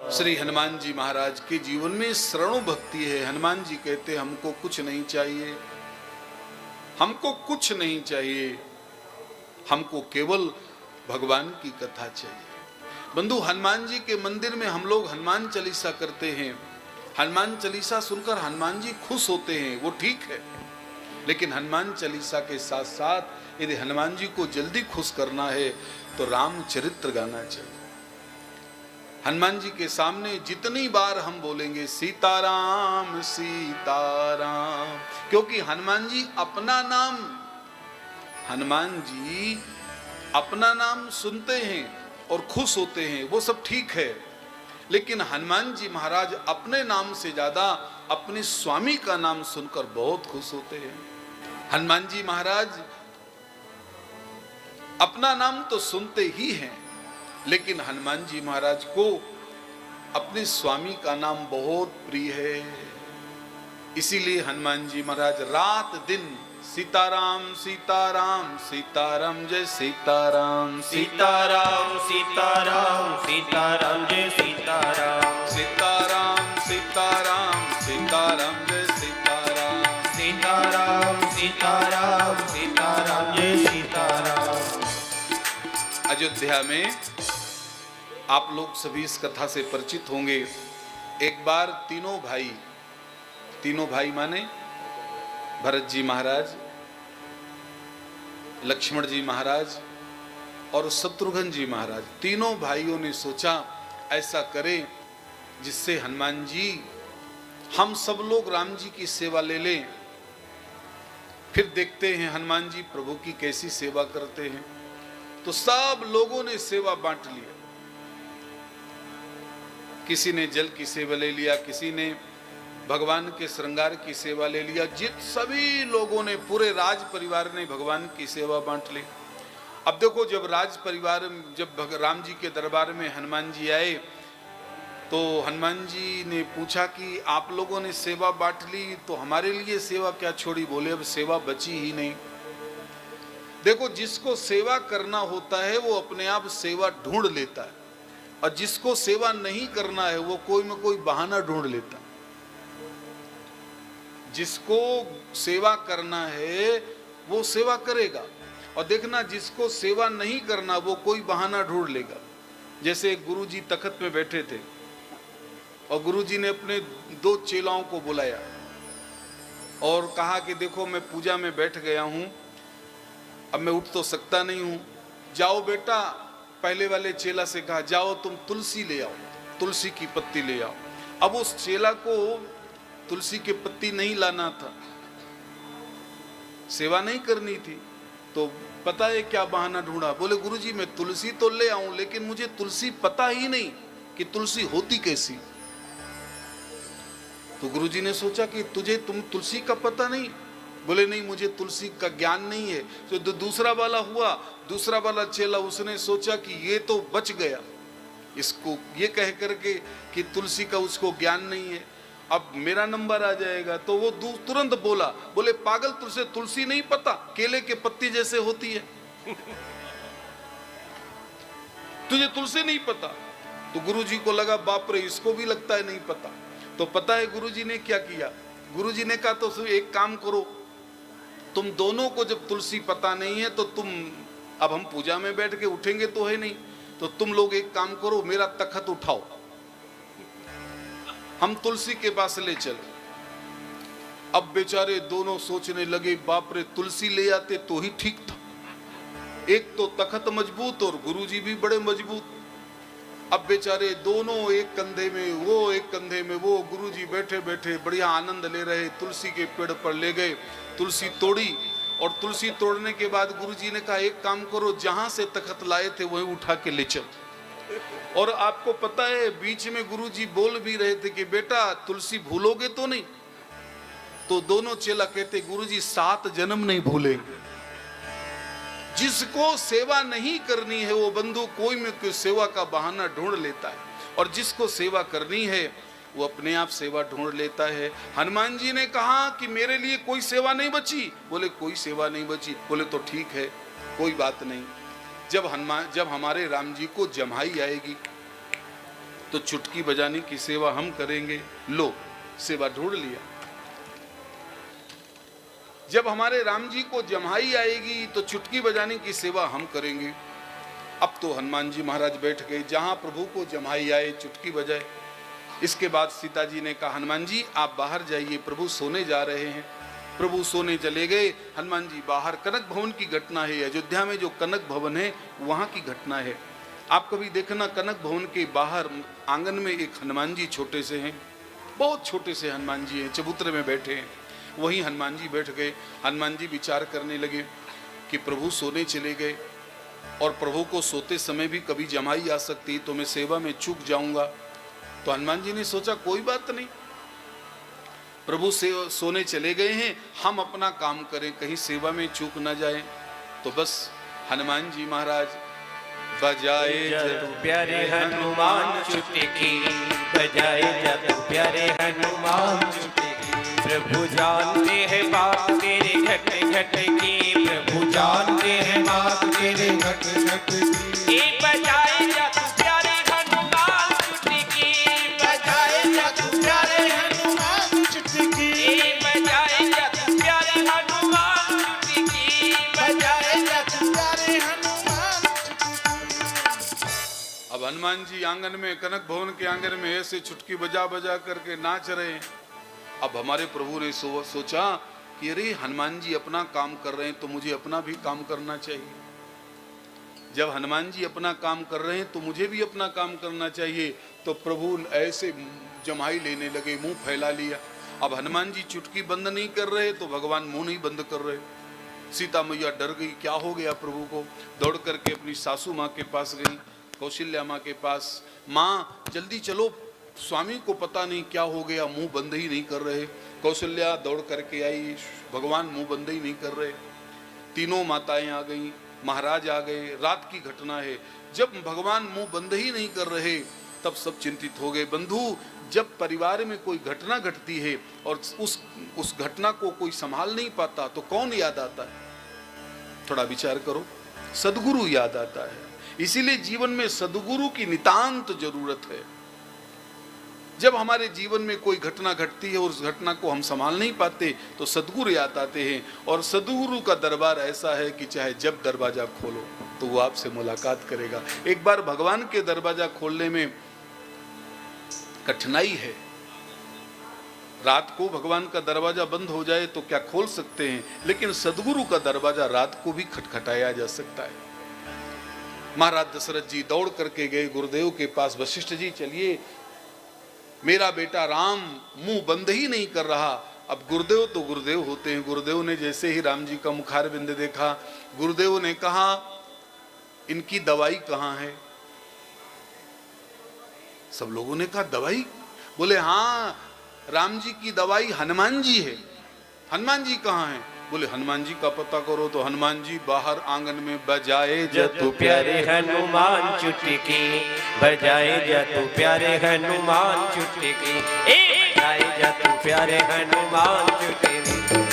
श्री हनुमान जी महाराज के जीवन में शरणु भक्ति है। हनुमान जी कहते हमको कुछ नहीं चाहिए, हमको कुछ नहीं चाहिए, हमको केवल भगवान की कथा चाहिए। बंधु, हनुमान जी के मंदिर में हम लोग हनुमान चालीसा करते हैं। हनुमान चालीसा सुनकर हनुमान जी खुश होते हैं, वो ठीक है, लेकिन हनुमान चालीसा के साथ साथ यदि हनुमान जी को जल्दी खुश करना है तो रामचरित्र गाना चाहिए। हनुमान जी के सामने जितनी बार हम बोलेंगे सीताराम सीताराम, क्योंकि हनुमान जी अपना नाम सुनते हैं और खुश होते हैं, वो सब ठीक है, लेकिन हनुमान जी महाराज अपने नाम से ज्यादा अपने स्वामी का नाम सुनकर बहुत खुश होते हैं। हनुमान जी महाराज अपना नाम तो सुनते ही हैं, लेकिन हनुमान जी महाराज को अपने स्वामी का नाम बहुत प्रिय है। इसीलिए हनुमान जी महाराज रात दिन सीताराम सीताराम सीताराम जय सीताराम, सीताराम सीताराम सीताराम जय सीताराम, सीताराम सीताराम सीताराम जय सीताराम, सीताराम सीताराम सीताराम जय सीताराम। अयोध्या में आप लोग सभी इस कथा से परिचित होंगे। एक बार तीनों भाई माने भरत जी महाराज, लक्ष्मण जी महाराज और शत्रुघ्न जी महाराज, तीनों भाइयों ने सोचा ऐसा करें जिससे हनुमान जी, हम सब लोग राम जी की सेवा ले लें, फिर देखते हैं हनुमान जी प्रभु की कैसी सेवा करते हैं। तो सब लोगों ने सेवा बांट लिया, किसी ने जल की सेवा ले लिया, किसी ने भगवान के श्रृंगार की सेवा ले लिया, सभी लोगों ने, पूरे राज परिवार ने भगवान की सेवा बांट ली। अब देखो, जब राज परिवार, जब राम जी के दरबार में हनुमान जी आए तो हनुमान जी ने पूछा कि आप लोगों ने सेवा बांट ली तो हमारे लिए सेवा क्या छोड़ी? बोले अब सेवा बची ही नहीं। देखो, जिसको सेवा करना होता है वो अपने आप सेवा ढूंढ लेता है, और जिसको सेवा नहीं करना है वो कोई में कोई बहाना ढूंढ लेता है। जिसको सेवा करना है वो सेवा करेगा, और देखना जिसको सेवा नहीं करना वो कोई बहाना ढूंढ लेगा। जैसे गुरुजी तख्त में बैठे थे और गुरुजी ने अपने 2 चेलाओं को बुलाया और कहा कि देखो, मैं पूजा में बैठ गया हूं, अब मैं उठ तो सकता नहीं हूं, जाओ बेटा, पहले वाले चेला से कहा जाओ तुम तुलसी ले आओ, तुलसी की पत्ती ले आओ। अब उस चेला को तुलसी की पत्ती नहीं लाना था, सेवा नहीं करनी थी, तो पता है क्या बहाना ढूंढा? बोले गुरुजी मैं तुलसी तो ले आऊं, लेकिन मुझे तुलसी पता ही नहीं कि तुलसी होती कैसी। तो गुरुजी ने सोचा कि तुम तुलसी का पता नहीं? बोले नहीं, मुझे तुलसी का ज्ञान नहीं है। तो दूसरा वाला चेला, उसने सोचा कि ये तो बच गया, इसको ये कह करके कि तुलसी का उसको ज्ञान नहीं है, अब मेरा नंबर आ जाएगा। तो वो तुरंत बोले पागल, तुझे तुलसी नहीं पता? केले के पत्ती जैसे होती है तुझे तुलसी नहीं पता? तो गुरुजी को लगा बाप रे, इसको भी लगता है नहीं पता। तो पता है गुरुजी ने क्या किया? गुरुजी ने कहा तो एक काम करो, तुम दोनों को जब तुलसी पता नहीं है तो अब हम पूजा में बैठ के उठेंगे तो है नहीं, तो तुम लोग एक काम करो, मेरा तख्त उठाओ, हम तुलसी के पास ले चले। अब बेचारे दोनों सोचने लगे बाप रे, तुलसी ले आते तो ही ठीक था, एक तो तख्त मजबूत और गुरुजी भी बड़े मजबूत। अब बेचारे दोनों एक कंधे में वो, एक कंधे में वो, गुरुजी बैठे बैठे बढ़िया आनंद ले रहे, तुलसी के पेड़ पर ले गए, तुलसी तोड़ी, और तुलसी तोड़ने के बाद गुरुजी ने कहा एक काम करो, जहां से तख्त लाए थे वहीं उठा के ले चल। और आपको पता है बीच में गुरुजी बोल भी रहे थे कि बेटा तुलसी भूलोगे तो नहीं? तो दोनों चेला कहते गुरुजी 7 जन्म नहीं भूलेंगे। जिसको सेवा नहीं करनी है वो बंधु कोई में कोई सेवा का बहाना ढूंढ लेता है, और जिसको सेवा करनी है वो अपने आप सेवा ढूंढ लेता है। हनुमान जी ने कहा कि मेरे लिए कोई सेवा नहीं बची? बोले कोई सेवा नहीं बची। बोले तो ठीक है, कोई बात नहीं, जब हमारे राम जी को जमाई आएगी तो चुटकी बजाने की सेवा हम करेंगे। लो, सेवा ढूंढ लिया। जब हमारे राम जी को जम्हाई आएगी तो चुटकी बजाने की सेवा हम करेंगे। अब तो हनुमान जी महाराज बैठ गए, जहां प्रभु को जम्हाई आए चुटकी बजाए। इसके बाद सीता जी ने कहा, हनुमान जी आप बाहर जाइए, प्रभु सोने जा रहे हैं। प्रभु सोने चले गए। हनुमान जी बाहर, कनक भवन की घटना है, अयोध्या में जो कनक भवन है वहां की घटना है। आप कभी देखना, कनक भवन के बाहर आंगन में एक हनुमान जी छोटे से हैं, बहुत छोटे से हनुमान जी हैं, चबूतरे में बैठे हैं। वहीं हनुमान जी बैठ गए। हनुमान जी विचार करने लगे कि प्रभु सोने चले गए और प्रभु को सोते समय भी कभी जमाई आ सकती, तो मैं सेवा में चूक जाऊंगा। तो हनुमान जी ने सोचा कोई बात नहीं, प्रभु से सोने चले गए हैं, हम अपना काम करें, कहीं सेवा में चूक ना जाए। तो बस हनुमान जी महाराज बजाए जदु प्यारे हनुमान चुटकी, बजाए जदु प्यारे हनुमान चुटकी। प्रभु जानते हैं बात तेरे घट घट की, प्रभु जानते हैं बात तेरे घट घट की। बजाए जदु प्यारे हनुमान चुटकी, बजाए जदु प्यारे हनुमान चुटकी, बजाए जदु प्यारे हनुमान चुटकी, बजाए जदु प्यारे हनुमान चुटकी। अब हनुमान जी आंगन में, कनक भवन के आंगन में ऐसे चुटकी बजा बजा करके नाच रहे हैं। अब हमारे प्रभु ने सोचा कि अरे हनुमान जी अपना काम कर रहे हैं तो मुझे अपना भी काम करना चाहिए। जब हनुमान जी अपना काम कर रहे हैं तो मुझे भी अपना काम करना चाहिए। तो प्रभु ऐसे जमाई लेने लगे, मुंह फैला लिया। अब हनुमान जी चुटकी बंद नहीं कर रहे तो भगवान मुंह नहीं बंद कर रहे। सीता मैया डर गई, क्या हो गया प्रभु को। दौड़ करके अपनी सासू माँ के पास गई, कौशल्या माँ के पास। माँ जल्दी चलो, स्वामी को पता नहीं क्या हो गया, मुंह बंद ही नहीं कर रहे। कौशल्या दौड़ करके आई, भगवान मुंह बंद ही नहीं कर रहे। तीनों माताएं आ गईं, महाराज आ गए। रात की घटना है, जब भगवान मुंह बंद ही नहीं कर रहे तब सब चिंतित हो गए। बंधु, जब परिवार में कोई घटना घटती है और उस घटना को कोई संभाल नहीं पाता तो कौन याद आता है? थोड़ा विचार करो, सदगुरु याद आता है। इसीलिए जीवन में सदगुरु की नितांत जरूरत है। जब हमारे जीवन में कोई घटना घटती है और उस घटना को हम संभाल नहीं पाते तो सदगुरु याद आते हैं। और सदगुरु का दरबार ऐसा है कि चाहे जब दरवाजा खोलो तो वो आपसे मुलाकात करेगा। एक बार भगवान के दरवाजा खोलने में कठिनाई है। रात को भगवान का दरवाजा बंद हो जाए तो क्या खोल सकते हैं, लेकिन सदगुरु का दरवाजा रात को भी खटखटाया जा सकता है। महाराज दशरथ जी दौड़ करके गए गुरुदेव के पास, वशिष्ठ जी चलिए, मेरा बेटा राम मुंह बंद ही नहीं कर रहा। अब गुरुदेव तो गुरुदेव होते हैं। गुरुदेव ने जैसे ही राम जी का मुखारविंद देखा, गुरुदेव ने कहा इनकी दवाई कहाँ है? सब लोगों ने कहा दवाई? बोले हाँ, राम जी की दवाई हनुमान जी है। हनुमान जी कहाँ हैं? बोले हनुमान जी का पता करो। तो हनुमान जी बाहर आंगन में बजाए जतु प्यारे हनुमान चुटकी, बजाए जतु प्यारे हनुमान चुटकी, बजाए जतु प्यारे हनुमान चुटकी।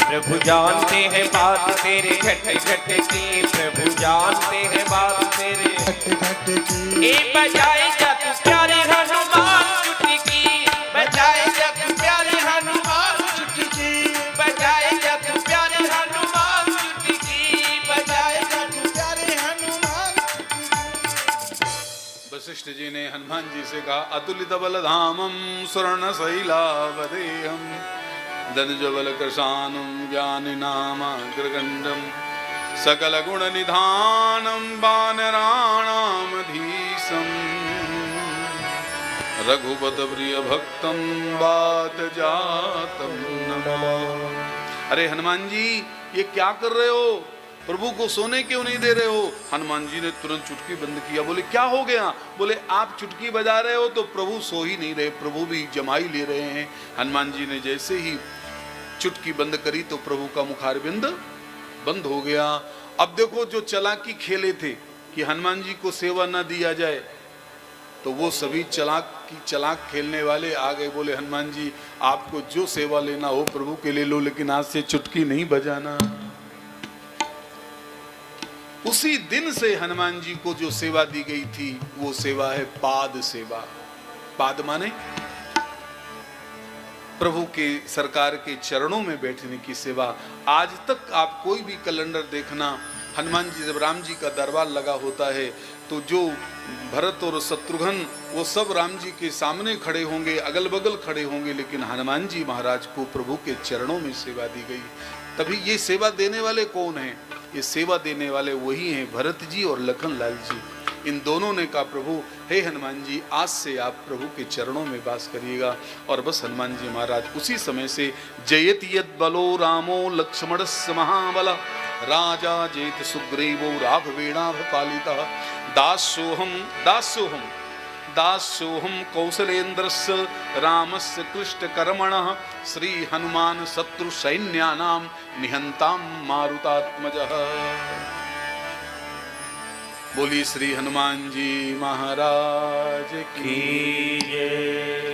प्रभु जानते हैं बात तेरे घट घट की, प्रभु जानते हैं बात तेरे घट घट की। बजाए जतु प्यारे हनुमान चुटकी, बजाए जतु प्यारे हनुमान चुटकी, बजाए जतु प्यारे हनुमान चुटकी, बजाए जतु प्यारे हनुमान चुटकी। वशिष्ठ जी ने हनुमान जी से कहा अतुलित बल धामम स्वर्ण शैलावदेहम दनुज बल कृशानम ज्ञान नामाग्रगंडम सकल गुण निधानम वानराणाम धीशम रघुपत प्रिय भक्तम बात जातम नमो। अरे हनुमान जी ये क्या कर रहे हो? प्रभु को सोने क्यों नहीं दे रहे हो? हनुमान जी ने तुरंत चुटकी बंद किया। बोले क्या हो गया? बोले आप चुटकी बजा रहे हो तो प्रभु सो ही नहीं रहे, प्रभु भी जमाई ले रहे हैं। हनुमान जी ने जैसे ही चुटकी बंद करी तो प्रभु का मुखारबिंद बंद हो गया। अब देखो, जो चालाकी खेले थे कि हनुमान जी को सेवा न दिया जाए, तो वो सभी चालाक खेलने वाले आ गए। बोले हनुमान जी आपको जो सेवा लेना हो प्रभु के ले लो, लेकिन आज से चुटकी नहीं बजाना। उसी दिन से हनुमान जी को जो सेवा दी गई थी वो सेवा है पाद सेवा। पाद माने प्रभु के सरकार के चरणों में बैठने की सेवा। आज तक आप कोई भी कैलेंडर देखना, हनुमान जी जब राम जी का दरबार लगा होता है तो जो भरत और शत्रुघ्न वो सब राम जी के सामने खड़े होंगे, अगल बगल खड़े होंगे, लेकिन हनुमान जी महाराज को प्रभु के चरणों में सेवा दी गई। तभी ये सेवा देने वाले कौन हैं? ये सेवा देने वाले वही हैं भरत जी और लखन लाल जी। इन दोनों ने कहा प्रभु हे हनुमान जी, आज से आप प्रभु के चरणों में वास करिएगा। और बस हनुमान जी महाराज उसी समय से जयति यद बलो रामो लक्ष्मणस्य महाबल राजा जेत सुग्रीवो राघवेणाभ पालितः दास्योहम कौशलेन्द्रस्य रामस्य कृष्टकर्मणः श्री हनुमान शत्रु सैन्यानां निहंतां मारुतात्मजः। बोली श्री हनुमान जी महाराज की जय।